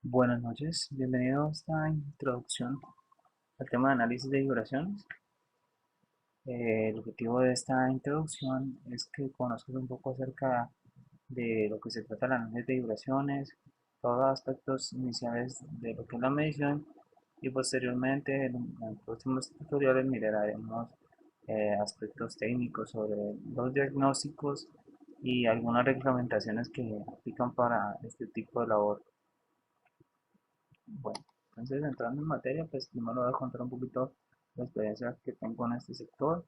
Buenas noches, bienvenido a esta introducción al tema de análisis de vibraciones. El objetivo de esta introducción es que conozcas un poco acerca de lo que se trata el análisis de vibraciones, todos los aspectos iniciales de lo que es la medición y posteriormente en próximos tutoriales miraremos aspectos técnicos sobre los diagnósticos y algunas reglamentaciones que aplican para este tipo de labor. Bueno, entonces entrando en materia, pues primero voy a contar un poquito la experiencia que tengo en este sector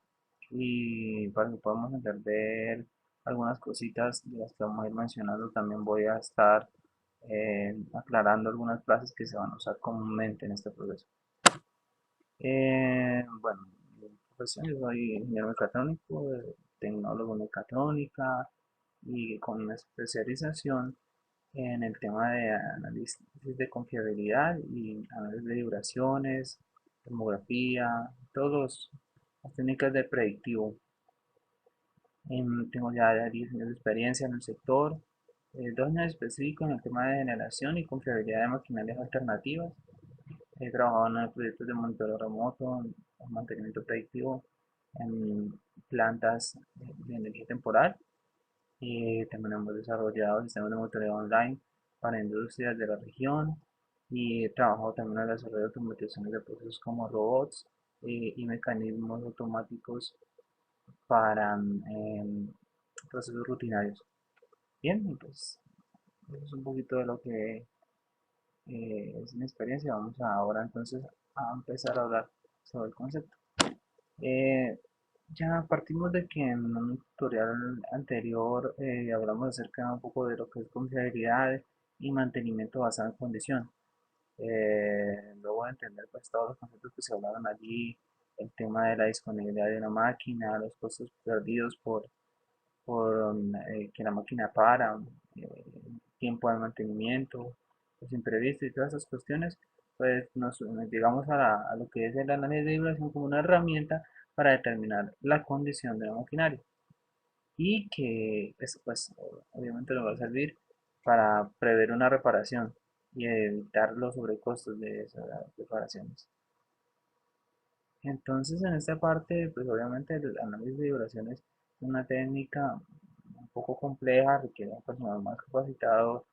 y para que podamos entender algunas cositas de las que vamos a ir mencionando, también voy a estar aclarando algunas frases que se van a usar comúnmente en este proceso. Bueno, mi profesión, yo soy ingeniero mecatrónico, tecnólogo en mecatrónica y con una especialización en el tema de análisis de confiabilidad y análisis de vibraciones, tomografía, todas las técnicas de predictivo. Tengo ya 10 años de experiencia en el sector, 2 años específicos en el tema de generación y confiabilidad de maquinarias alternativas. He trabajado en proyectos de monitoreo remoto, en mantenimiento predictivo, en plantas de energía temporal. Y también hemos desarrollado sistemas de monitoreo online para industrias de la región y he trabajado también en el desarrollo de automatizaciones de procesos como robots y mecanismos automáticos para procesos rutinarios. Bien, y pues eso es un poquito de lo que es mi experiencia. Vamos ahora entonces a empezar a hablar sobre el concepto. Eh, Ya partimos de que en un tutorial anterior hablamos acerca un poco de lo que es confiabilidad y mantenimiento basado en condición. Luego de entender pues todos los conceptos que se hablaron allí, el tema de la disponibilidad de una máquina, los costos perdidos por que la máquina para, tiempo de mantenimiento, los imprevistos y todas esas cuestiones, pues nos llegamos a lo que es el análisis de vibración como una herramienta para determinar la condición de la maquinaria y que eso pues obviamente nos va a servir para prever una reparación y evitar los sobrecostos de esas reparaciones. Entonces, en esta parte, pues obviamente el análisis de vibraciones es una técnica un poco compleja, requiere un personal más capacitado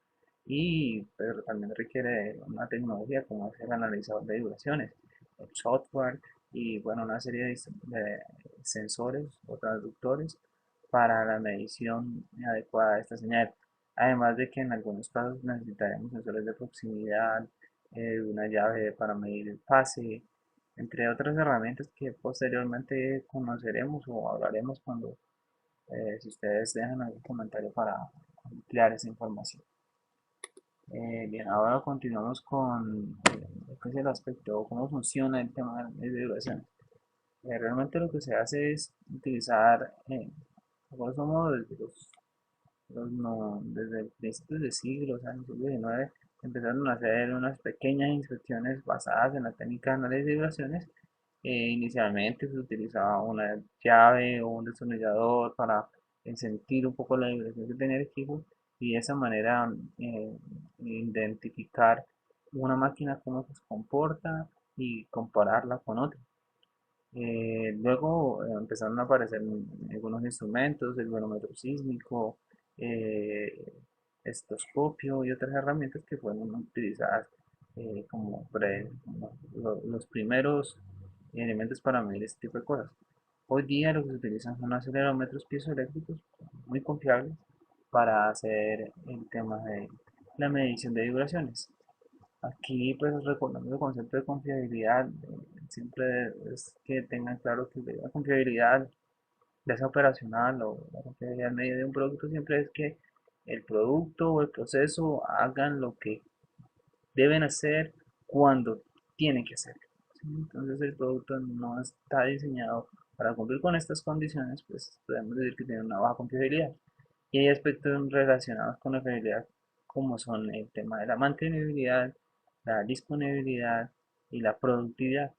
y pero también requiere una tecnología como es el analizador de vibraciones, el software y bueno, una serie de sensores o transductores para la medición adecuada de esta señal. Además de que en algunos casos necesitaremos sensores de proximidad, una llave para medir el fase, entre otras herramientas que posteriormente conoceremos o hablaremos cuando si ustedes dejan algún comentario para ampliar esa información. Bien, ahora continuamos con lo que es el aspecto, cómo funciona el tema de vibración. Realmente lo que se hace es utilizar, a grosso modo, desde desde principios de siglos, o sea, en el siglo XIX, empezaron a hacer unas pequeñas inspecciones basadas en la técnica de análisis de vibraciones. Inicialmente se utilizaba una llave o un destornillador para sentir un poco la vibración que tenía el equipo y de esa manera identificar una máquina cómo se comporta y compararla con otra. Luego empezaron a aparecer algunos instrumentos, el barómetro sísmico, eh, estoscopio y otras herramientas que fueron utilizadas como los primeros elementos para medir este tipo de cosas. Hoy día lo que se utilizan son acelerómetros piezoeléctricos muy confiables para hacer el tema de la medición de vibraciones. Aquí, pues recordando el concepto de confiabilidad, siempre es que tengan claro que la confiabilidad, ya sea operacional o la confiabilidad en medio de un producto, siempre es que el producto o el proceso hagan lo que deben hacer cuando tienen que hacerlo. ¿Sí? Entonces, el producto no está diseñado para cumplir con estas condiciones, pues podemos decir que tiene una baja confiabilidad. Y hay aspectos relacionados con la fiabilidad, como son el tema de la mantenibilidad, la disponibilidad y la productividad.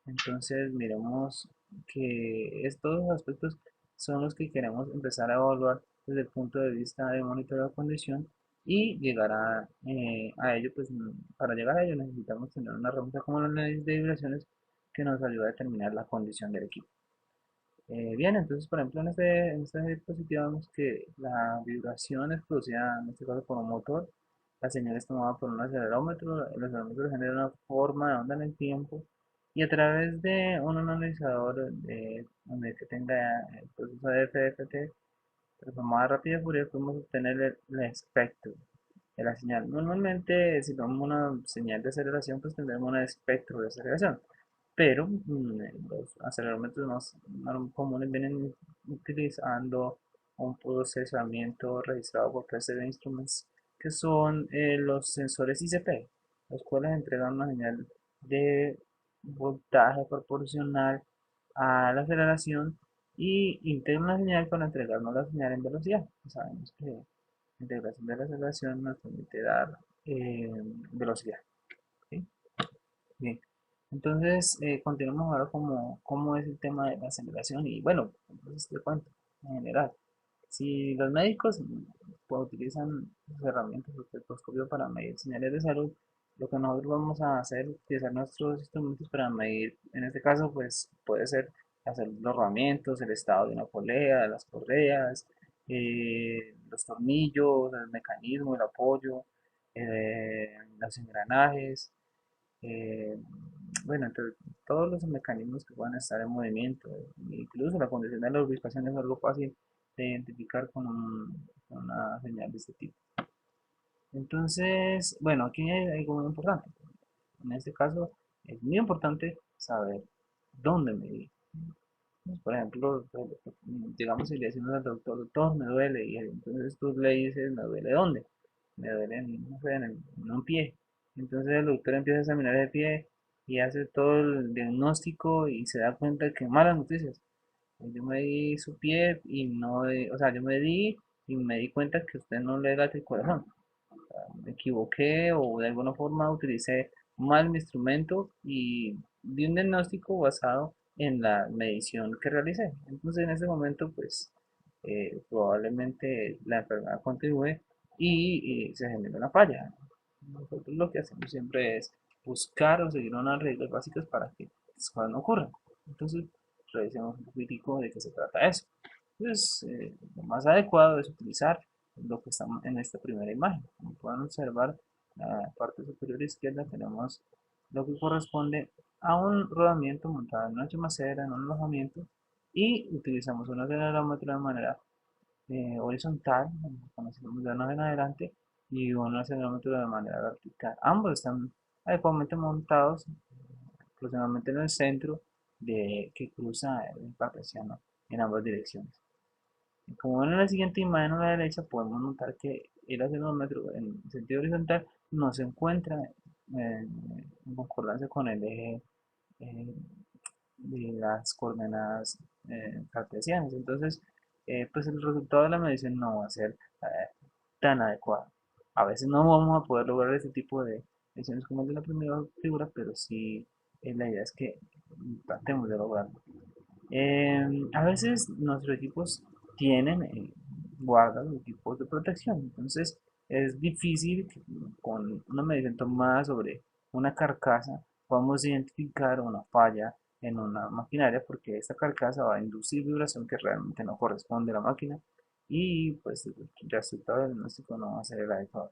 Entonces, miremos que estos aspectos son los que queremos empezar a evaluar desde el punto de vista de monitoreo de condición y llegar a ello, pues para llegar a ello necesitamos tener una herramienta como el análisis de vibraciones que nos ayuda a determinar la condición del equipo. Bien, entonces por ejemplo en este dispositivo vemos que la vibración es producida en este caso por un motor, la señal es tomada por un acelerómetro, el acelerómetro genera una forma de onda en el tiempo y a través de un analizador donde que tenga el proceso de FFT, transformada rápida y Fourier, podemos obtener el espectro de la señal. Normalmente si tomamos una señal de aceleración pues tendremos un espectro de aceleración, pero los acelerómetros más comunes vienen utilizando un procesamiento registrado por Precision Instruments, que son los sensores ICP, los cuales entregan una señal de voltaje proporcional a la aceleración y integran la señal para entregarnos la señal en velocidad. Sabemos que la integración de la aceleración nos permite dar eh, velocidad. ¿Sí? Bien, entonces continuamos ahora como cómo es el tema de la aceleración y bueno, entonces te cuento en general. Si los médicos pues, utilizan sus herramientas o espectroscopio para medir señales de salud, lo que nosotros vamos a hacer es utilizar nuestros instrumentos para medir, en este caso pues puede ser la salud de los rodamientos, el estado de una polea, de las correas, los tornillos, el mecanismo, el apoyo, los engranajes, eh, bueno, entre todos los mecanismos que puedan estar en movimiento, incluso la condición de la lubricación es algo fácil de identificar con una señal de este tipo. Entonces, bueno, aquí hay algo muy importante. En este caso, es muy importante saber dónde medir. Pues, por ejemplo, digamos si le decimos al doctor, doctor, me duele, y entonces tú le dices, ¿me duele dónde? Me duele en, no sé, en un pie. Entonces el doctor empieza a examinar el pie y hace todo el diagnóstico y se da cuenta que malas noticias. Yo me di su pie y no, o sea, yo me di y me di cuenta que usted no le late el corazón. Me equivoqué o de alguna forma utilicé mal mi instrumento y di un diagnóstico basado en la medición que realicé. Entonces en ese momento pues probablemente la enfermedad continúe y se genere una falla. Nosotros lo que hacemos siempre es buscar o seguir unas reglas básicas para que las cosas no ocurran. Entonces revisemos un poquitico de qué se trata eso. Entonces lo más adecuado es utilizar lo que está en esta primera imagen. Como pueden observar, en la parte superior izquierda tenemos lo que corresponde a un rodamiento montado en una chamacera, en un alojamiento, y utilizamos un acelerómetro de manera horizontal, conocemos de ahora en adelante, y un acelerómetro de manera vertical. Ambos están adecuadamente montados aproximadamente en el centro que cruza el cartesiano en ambas direcciones. Como ven en la siguiente imagen a la derecha, podemos notar que el acelerómetro en sentido horizontal no se encuentra en concordancia con el eje eh, de las coordenadas cartesianas. Entonces, pues el resultado de la medición no va a ser tan adecuado. A veces no vamos a poder lograr este tipo de mediciones como el de la primera figura, pero sí la idea es que tratemos de lograrlo. A veces nuestros equipos tienen, guardan equipos de protección, entonces es difícil que con una medición tomada sobre una carcasa podamos identificar una falla en una maquinaria porque esta carcasa va a inducir vibración que realmente no corresponde a la máquina y pues el resultado del diagnóstico no va a ser el adecuado.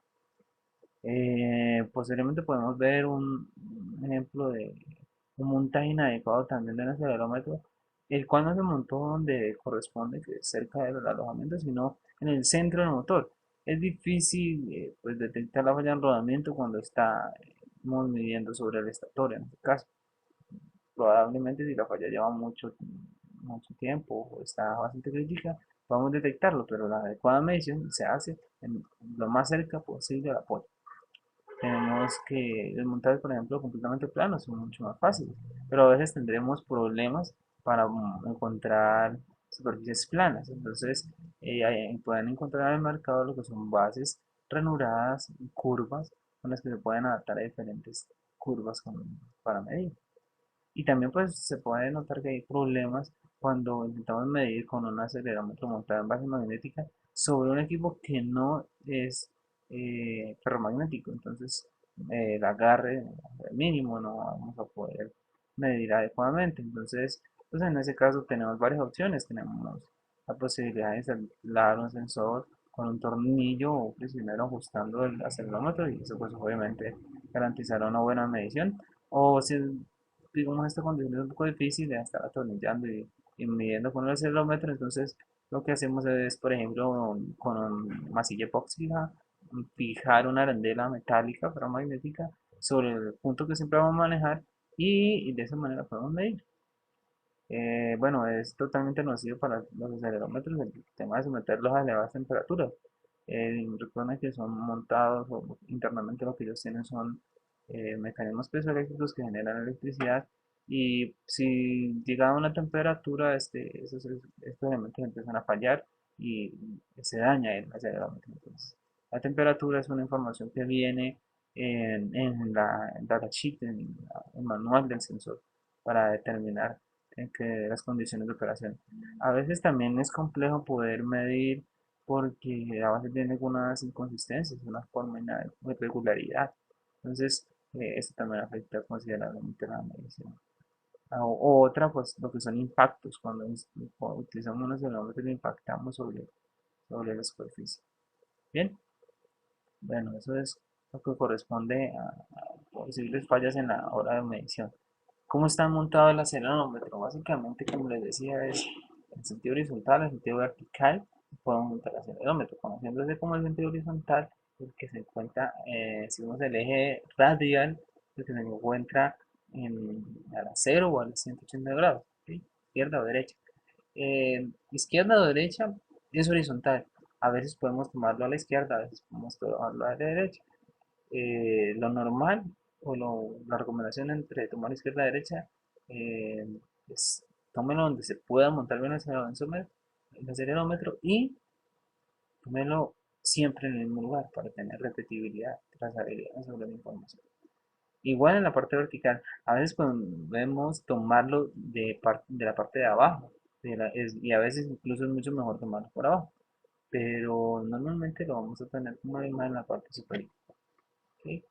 Posteriormente podemos ver un ejemplo de un montaje inadecuado también del acelerómetro, el cual no se montó donde corresponde, que es cerca del alojamiento, sino en el centro del motor. Es difícil pues, detectar la falla en rodamiento cuando estamos midiendo sobre el estator en este caso. Probablemente si la falla lleva mucho tiempo o está bastante crítica, podemos detectarlo, pero la adecuada medición se hace en lo más cerca posible al apoyo. Tenemos que los montajes, por ejemplo, completamente planos son mucho más fáciles, pero a veces tendremos problemas para encontrar superficies planas. Entonces, pueden encontrar en el mercado lo que son bases ranuradas y curvas con las que se pueden adaptar a diferentes curvas para medir. Y también pues se puede notar que hay problemas cuando intentamos medir con un acelerómetro montado en base magnética sobre un equipo que no es ferromagnético, entonces el agarre mínimo no vamos a poder medir adecuadamente. Entonces, pues en ese caso tenemos varias opciones. Tenemos la posibilidad de instalar un sensor con un tornillo o prisionero ajustando el acelerómetro, y eso pues obviamente garantizará una buena medición. O si digamos esta condición es un poco difícil de estar atornillando y midiendo con el acelerómetro, entonces lo que hacemos es, por ejemplo, con masilla epóxica, fijar una arandela metálica ferromagnética sobre el punto que siempre vamos a manejar, y de esa manera podemos medir. Bueno, es totalmente nocivo para los acelerómetros el tema de someterlos a elevadas temperaturas. Recuerden que son montados, o internamente lo que ellos tienen son mecanismos piezoeléctricos que generan electricidad, y si llega a una temperatura, estos elementos empiezan a fallar y se daña el acelerómetro. Entonces, la temperatura es una información que viene en la datasheet, en el manual del sensor, para determinar las condiciones de operación. A veces también es complejo poder medir porque a veces tiene algunas inconsistencias, una forma de irregularidad. Entonces, esto también afecta considerablemente la medición. O otra, pues lo que son impactos, cuando utilizamos un acelerómetro y impactamos sobre la superficie. Bien, bueno, eso es lo que corresponde a posibles fallas en la hora de medición. ¿Cómo está montado el acelerómetro? Básicamente, como les decía, es en sentido horizontal, en sentido vertical, podemos montar el acelerómetro. Conociéndose como el sentido horizontal, el que se encuentra, si vemos el eje radial, el que se encuentra a la 0 o a los 180 grados, ¿sí? Izquierda o derecha. Izquierda o derecha es horizontal. A veces podemos tomarlo a la izquierda, a veces podemos tomarlo a la derecha. Lo normal la recomendación entre tomar izquierda y derecha, eh, es tómelo donde se pueda montar bien el acelerómetro, y tómelo siempre en el mismo lugar para tener repetibilidad, trazabilidad sobre la información. Igual en la parte vertical, a veces podemos tomarlo de la parte de abajo, y a veces incluso es mucho mejor tomarlo por abajo, pero normalmente lo vamos a tener como en la parte superior. ¿Ok?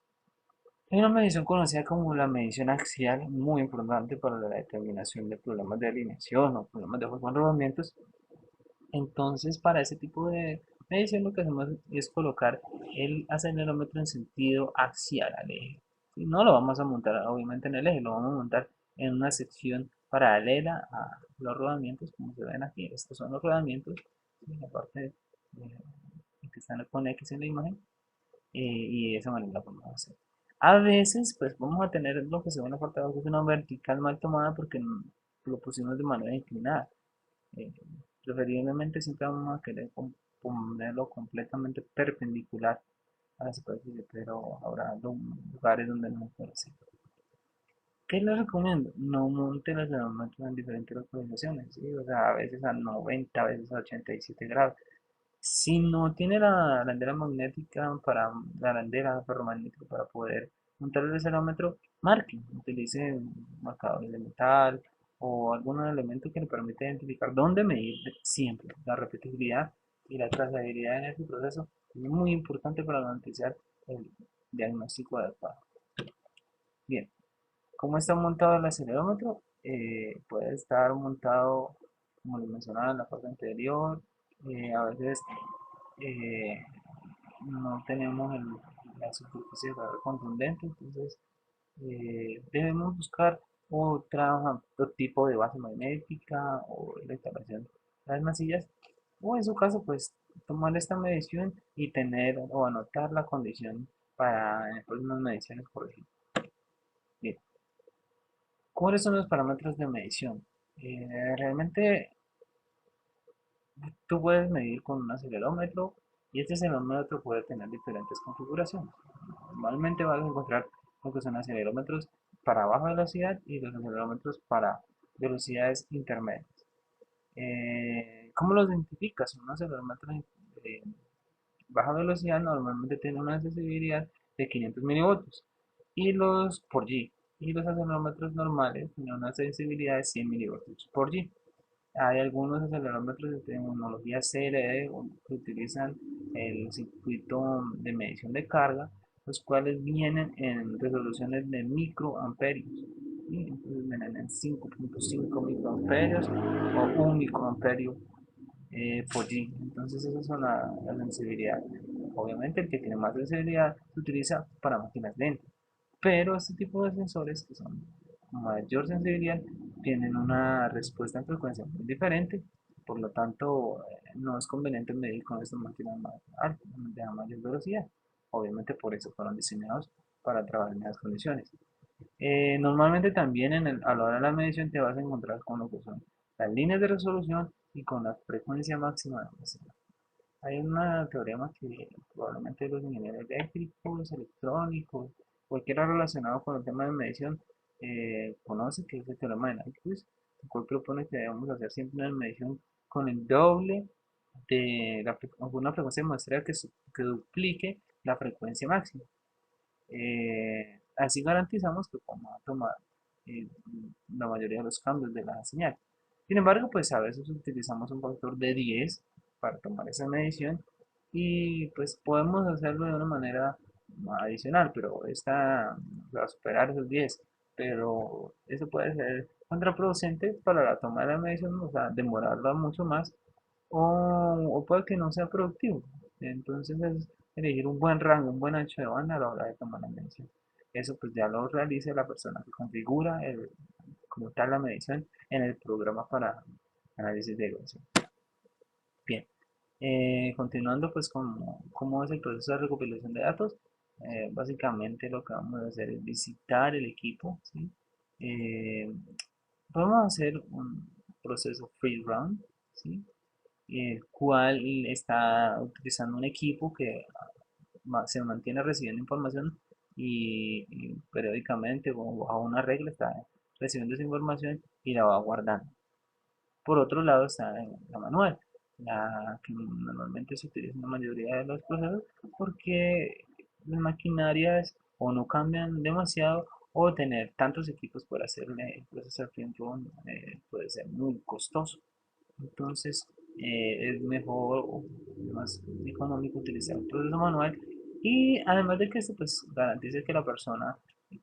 Hay una medición conocida como la medición axial, muy importante para la determinación de problemas de alineación o problemas de juego en rodamientos. Entonces, para ese tipo de medición, lo que hacemos es colocar el acelerómetro en sentido axial al eje. Y no lo vamos a montar obviamente en el eje, lo vamos a montar en una sección paralela a los rodamientos, como se ven aquí. Estos son los rodamientos, la parte que están con X en la imagen, y de esa manera la podemos hacer. A veces, pues vamos a tener lo que se ve en la parte de abajo, que es una vertical mal tomada porque lo pusimos de manera inclinada. Eh, Preferiblemente siempre vamos a querer ponerlo completamente perpendicular a la superficie, pero habrá lugares donde no puede ser. ¿Qué les recomiendo? No monte los termómetros en diferentes localizaciones, ¿sí? O sea, a veces a 90, a veces a 87 grados. Si no tiene la arandela magnética para la arandela ferromagnética para poder montar el acelerómetro, marque, utilice marcadores de metal o algún elemento que le permita identificar dónde medir siempre. La repetibilidad y la trazabilidad en este proceso es muy importante para garantizar el diagnóstico adecuado. Bien, ¿cómo está montado el acelerómetro? Puede estar montado, como les mencionaba, en la parte anterior. A veces eh, no tenemos la superficie de barro contundente, entonces debemos buscar otro tipo de base magnética o la instalación de las masillas, o en su caso pues tomar esta medición y tener o anotar la condición para en próximas mediciones corregir. Bien, ¿cuáles son los parámetros de medición? Realmente tú puedes medir con un acelerómetro, y este acelerómetro puede tener diferentes configuraciones. Normalmente vas a encontrar lo que son acelerómetros para baja velocidad y los acelerómetros para velocidades intermedias. ¿Cómo los identificas? Un acelerómetro de baja velocidad normalmente tiene una sensibilidad de 500 milivoltios y los por G. Y los acelerómetros normales tienen una sensibilidad de 100 milivoltios por G. Hay algunos acelerómetros de tecnología CLE que utilizan el circuito de medición de carga, los cuales vienen en resoluciones de microamperios. ¿Sí? Entonces vienen en 5.5 microamperios o 1 microamperio por G. Entonces esa es la sensibilidad. Obviamente el que tiene más sensibilidad se utiliza para máquinas lentas, pero este tipo de sensores que son mayor sensibilidad tienen una respuesta en frecuencia muy diferente, por lo tanto no es conveniente medir con estas máquinas más altas, de mayor velocidad. Obviamente por eso fueron diseñados para trabajar en esas condiciones. Normalmente también a la hora de la medición te vas a encontrar con lo que son las líneas de resolución y con la frecuencia máxima de emisión. Hay un teorema que probablemente los ingenieros eléctricos, electrónicos, cualquiera relacionado con el tema de medición conoce, que es el teorema de Nyquist, el cual propone que debemos hacer siempre una medición con el doble de una frecuencia muestral que duplique la frecuencia máxima. Así garantizamos que vamos a tomar eh, la mayoría de los cambios de la señal. Sin embargo, pues a veces utilizamos un factor de 10 para tomar esa medición y pues podemos hacerlo de una manera adicional, pero esta va a superar esos 10, pero eso puede ser contraproducente para la toma de la medición, o sea, demorarla mucho más o puede que no sea productivo. Entonces es elegir un buen rango, un buen ancho de banda a la hora de tomar la medición. Eso pues ya lo realiza la persona que configura como tal la medición en el programa para análisis de ecuación. Bien, continuando pues con cómo es el proceso de recopilación de datos, básicamente lo que vamos a hacer es visitar el equipo, ¿sí? Eh, Podemos hacer un proceso free run, ¿sí? El cual está utilizando un equipo que se mantiene recibiendo información y periódicamente o bajo una regla está recibiendo esa información y la va guardando. Por otro lado está la manual, la que normalmente se utiliza en la mayoría de los procesos porque las maquinarias o no cambian demasiado o tener tantos equipos para hacerle el proceso al tiempo puede ser muy costoso. Entonces es mejor o más económico utilizar un proceso manual y además de que esto pues garantice que la persona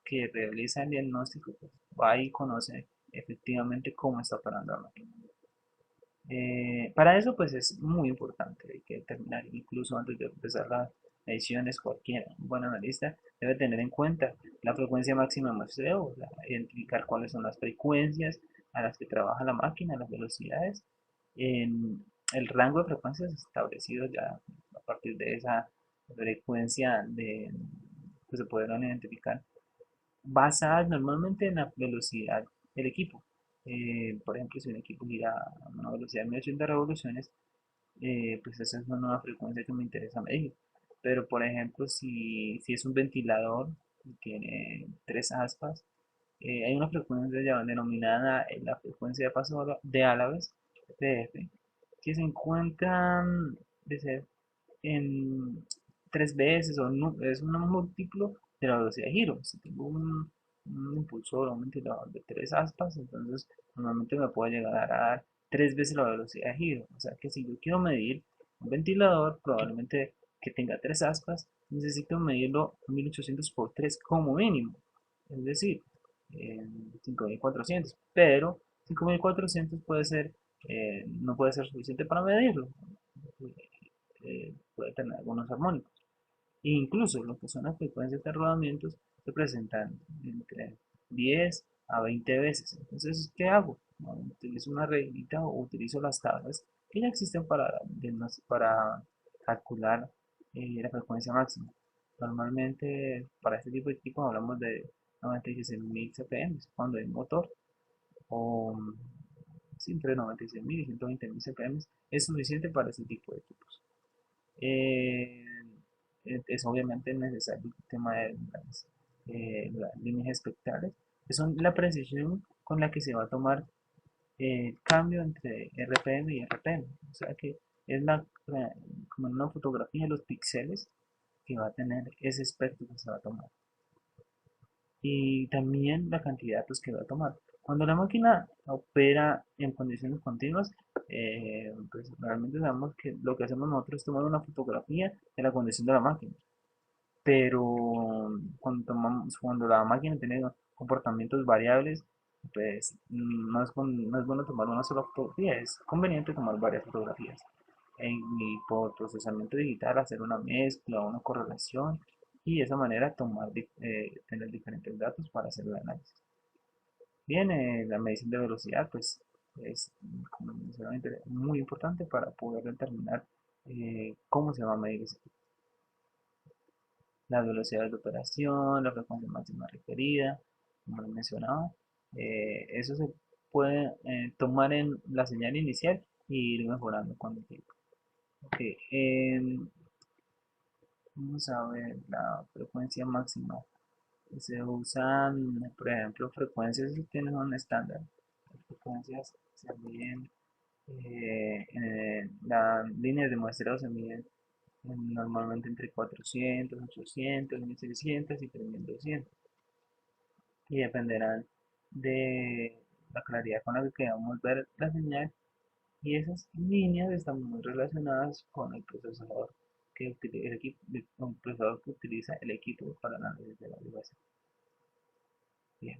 que realiza el diagnóstico pues, va y conoce efectivamente cómo está operando la máquina. Para eso pues es muy importante, hay que determinar incluso antes de empezar las mediciones, cualquier buen analista debe tener en cuenta la frecuencia máxima de muestreo, o sea, identificar cuáles son las frecuencias a las que trabaja la máquina, las velocidades, en el rango de frecuencias establecido ya a partir de esa frecuencia que se podrán identificar basadas normalmente en la velocidad del equipo. Por ejemplo, si un equipo gira a una velocidad de 1080 revoluciones, pues esa es una nueva frecuencia que me interesa medir. Pero, por ejemplo, si es un ventilador y tiene tres aspas, hay una frecuencia ya denominada la frecuencia de paso de Álaves, FF, que se encuentran de ser en tres veces o es un múltiplo de la velocidad de giro. Si tengo un impulsor o un ventilador de tres aspas, entonces normalmente me puede llegar a dar tres veces la velocidad de giro. O sea que si yo quiero medir un ventilador, probablemente que tenga tres aspas, necesito medirlo 1800 por 3 como mínimo. Es decir, 5400. Pero 5400 puede ser, no puede ser suficiente para medirlo. Puede tener algunos armónicos. E incluso lo que son las frecuencias de rodamientos se presentan entre 10 a 20 veces. Entonces, ¿qué hago? ¿No? Utilizo una reglita o utilizo las tablas que ya existen para calcular la frecuencia máxima. Normalmente para este tipo de equipos hablamos de 96.000 CPM cuando hay motor o sí, entre 96.000 y 120.000 CPM es suficiente para este tipo de equipos. Eh, es obviamente necesario el tema de las líneas espectrales, que son la precisión con la que se va a tomar el cambio entre RPM y RPM. O sea que es como en una fotografía, los píxeles que va a tener ese espectro que se va a tomar. Y también la cantidad de datos que va a tomar. Cuando la máquina opera en condiciones continuas, pues realmente sabemos que lo que hacemos nosotros es tomar una fotografía de la condición de la máquina. Pero cuando la máquina tiene comportamientos variables, pues no es bueno tomar una sola fotografía, es conveniente tomar varias fotografías. Y por procesamiento digital hacer una mezcla, una correlación y de esa manera tener diferentes datos para hacer el análisis. Bien, la medición de velocidad pues es como mencionaba, muy importante para poder determinar cómo se va a medir las velocidades de operación, la frecuencia máxima requerida, como lo mencionaba. Eso se puede tomar en la señal inicial y ir mejorando con el tiempo. Ok, vamos a ver la frecuencia máxima. Se usan, por ejemplo, frecuencias que tienen un estándar. Las frecuencias se miden, las líneas de muestreo se miden normalmente entre 400, 800, 1600 y 3200 y dependerán de la claridad con la que queramos ver la señal y esas líneas están muy relacionadas con el procesador el procesador que utiliza el equipo para el análisis de la vibración. Bien,